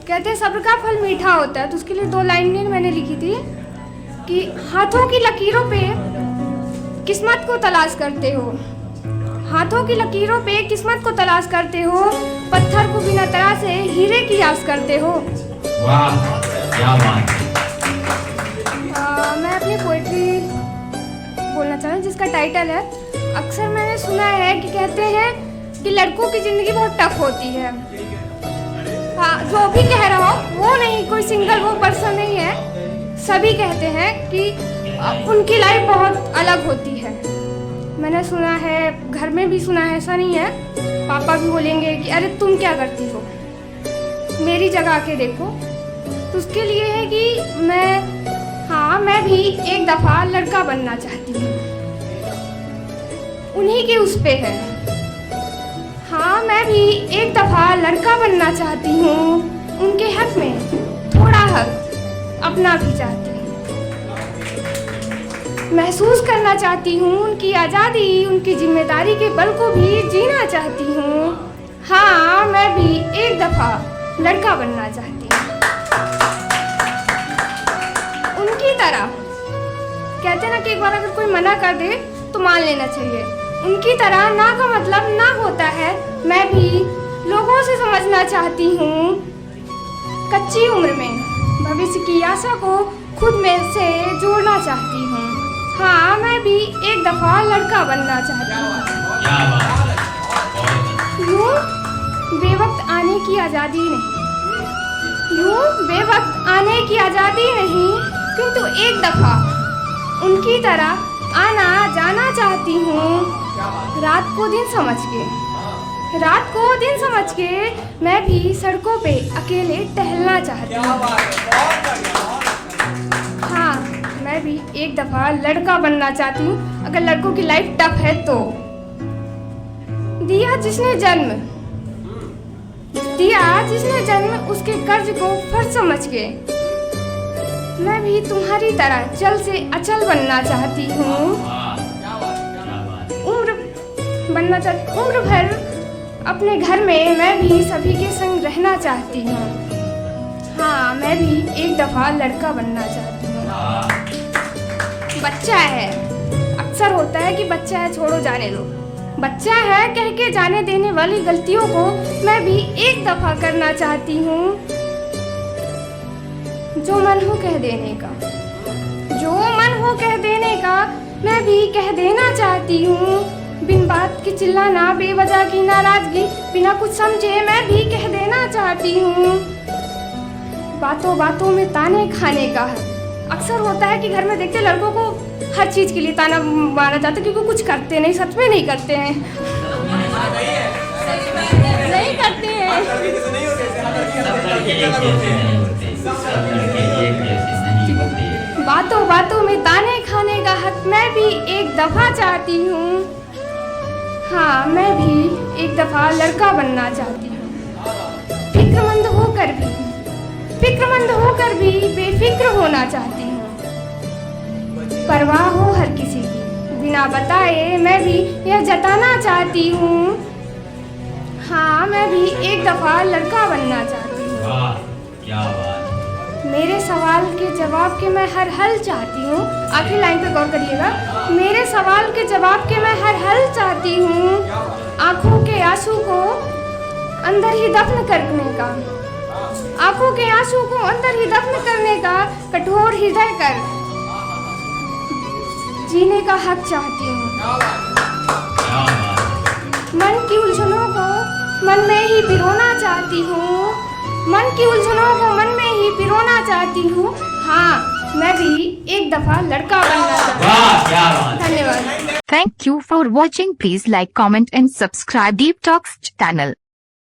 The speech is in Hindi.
कहते हैं सब्र का फल मीठा होता है, तो उसके लिए 2 लाइनें मैंने लिखी थी कि हाथों की लकीरों पे किस्मत को तलाश करते हो, हाथों की लकीरों पे किस्मत को तलाश करते हो, पत्थर को बिना तरह से हीरे की आस करते हो। वाह क्या बात है। मैं अपनी पोइट्री बोलना चाहूँ जिसका टाइटल है, अक्सर मैंने सुना है कि कहते हैं कि लड़कों की ज़िंदगी बहुत टफ होती है। हाँ, जो भी कह रहा हो वो नहीं, कोई सिंगल वो पर्सन नहीं है, सभी कहते हैं कि उनकी लाइफ बहुत अलग होती है। मैंने सुना है, घर में भी सुना है, ऐसा नहीं है, पापा भी बोलेंगे कि अरे तुम क्या करती हो, मेरी जगह आके देखो। तो उसके लिए है कि मैं भी एक दफ़ा लड़का बनना चाहती हूँ, उन्हीं के उस पे है। हाँ, मैं भी एक दफ़ा लड़का बनना चाहती हूँ, उनके हक में थोड़ा हक अपना भी चाहती हूँ, महसूस करना चाहती हूँ उनकी आज़ादी, उनकी जिम्मेदारी के बल को भी जीना चाहती हूँ। हाँ, मैं भी एक दफ़ा लड़का बनना चाहती हूँ, उनकी तरह। कहते ना कि एक बार अगर कोई मना कर दे तो मान लेना चाहिए, उनकी तरह ना का मतलब ना होता है। मैं भी लोगों से समझना चाहती हूँ, कच्ची उम्र में भविष्य की आशा को खुद में से जोड़ना चाहती हूँ। हाँ, मैं भी एक दफ़ा लड़का बनना चाहती हूँ। यूँ बेवक्त आने की आज़ादी नहीं, यूँ बेवक्त आने की आज़ादी नहीं, किंतु एक दफ़ा उनकी तरह आना जाना चाहती हूँ। रात को दिन समझ के, रात को दिन समझ के मैं भी सड़कों पे अकेले टहलना चाहती हूँ। हाँ, मैं भी एक दफ़ा लड़का बनना चाहती हूँ। अगर लड़कों की लाइफ टफ है तो दिया जिसने जन्म उसके कर्ज को फर्ज समझ के मैं भी तुम्हारी तरह चल से अचल बनना चाहती हूँ। उम्र भर अपने घर में मैं भी सभी के संग रहना चाहती हूँ। हाँ, मैं भी एक दफ़ा लड़का बनना चाहती हूँ। बच्चा है, अक्सर होता है कि बच्चा है छोड़ो जाने दो, बच्चा है कह के जाने देने वाली गलतियों को मैं भी एक दफ़ा करना चाहती हूँ। जो मन हो कह देने का, जो मन हो कह देने का मैं भी कह देना चाहती हूँ। बिन बात की चिल्लाना, बेवजह की नाराजगी, बिना कुछ समझे मैं भी कह देना चाहती हूँ। बातों बातों में ताने खाने का है, अक्सर होता है कि घर में देखते लड़कों को हर चीज़ के लिए ताना मारा जाता है क्योंकि कुछ करते नहीं, सच में नहीं करते हैं, नहीं करते हैं। बातों बातों में ताने खाने का हक मैं भी एक दफ़ा चाहती हूँ। हाँ, मैं भी एक दफ़ा लड़का बनना चाहती हूँ। फिक्रमंद होकर भी बेफिक्र होना चाहती हूँ। परवाह हो हर किसी की बिना बताए मैं भी यह जताना चाहती हूँ। हाँ, मैं भी एक दफ़ा लड़का बनना चाहती हूँ। वाह क्या बात। मेरे सवाल के जवाब के मैं हर हल चाहती हूँ। आखिरी लाइन पे गौर करिएगा, मेरे सवाल के जवाब के मैं हर हल चाहती हूँ। आँखों के आंसू को अंदर ही दफन करने का, आँखों के आंसू को अंदर ही दफन करने का कठोर हृदय कर जीने का हक चाहती हूँ। मन की उलझनों को मन में ही पिरोना चाहती हूँ, मन की उलझनों को मन में ही पिरोना चाहती हूँ। हाँ, मैं भी एक दफ़ा लड़का बनना चाहती हूँ। धन्यवाद। Thank you for watching. Please like, comment and subscribe Deep Talks channel.